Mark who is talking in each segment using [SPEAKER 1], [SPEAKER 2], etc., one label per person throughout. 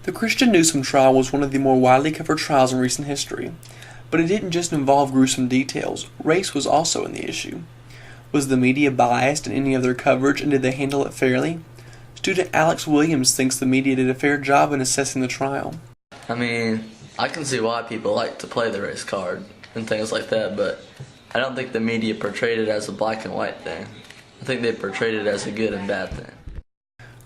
[SPEAKER 1] The Christian Newsom trial was one of the more widely covered trials in recent history, but it didn't just involve gruesome details. Race was also in the issue. Was the media biased in any of their coverage, and did they handle it fairly? Student Alex Williams thinks the media did a fair job in assessing the trial.
[SPEAKER 2] I mean, I can see why people like to play the race card and things like that, but I don't think the media portrayed it as a black and white thing. I think they portrayed it as a good and bad thing.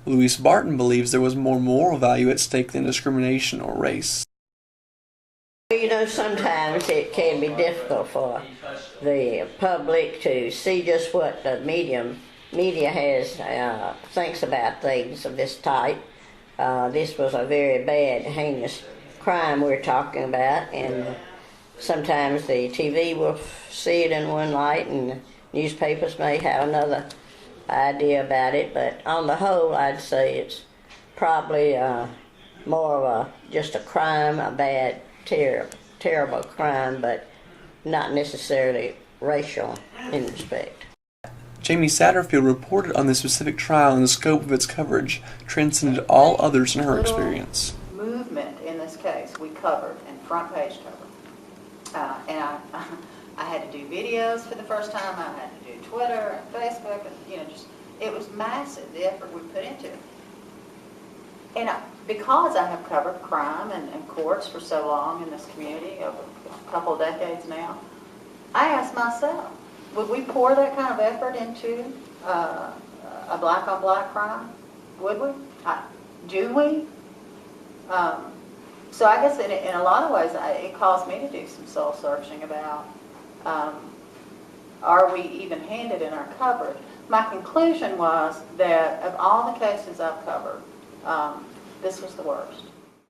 [SPEAKER 1] Louise Barton believes there was more moral value at stake than discrimination or race.
[SPEAKER 3] You know, sometimes it can be difficult for the public to see just what the media has thinks about things of this type. This was a very bad, heinous crime we're talking about, and sometimes the TV will see it in one light, and newspapers may have another idea about it. But on the whole, I'd say it's probably more of just a crime, a bad, terrible crime, but not necessarily racial in respect.
[SPEAKER 1] Jamie Satterfield reported on this specific trial, and the scope of its coverage transcended all others in her experience.
[SPEAKER 4] Movement in this case we covered, and front page cover. And I had to do videos for the first time. I had to do Twitter and Facebook, and just it was massive, the effort we put into it. And because I have covered crime and courts for so long in this community, over a couple of decades now, I asked myself, would we pour that kind of effort into a black-on-black crime? Would we? Do we? So I guess in a lot of ways, it caused me to do some soul-searching about, are we even-handed in our coverage? My conclusion was that of all the cases I've covered, this was the worst.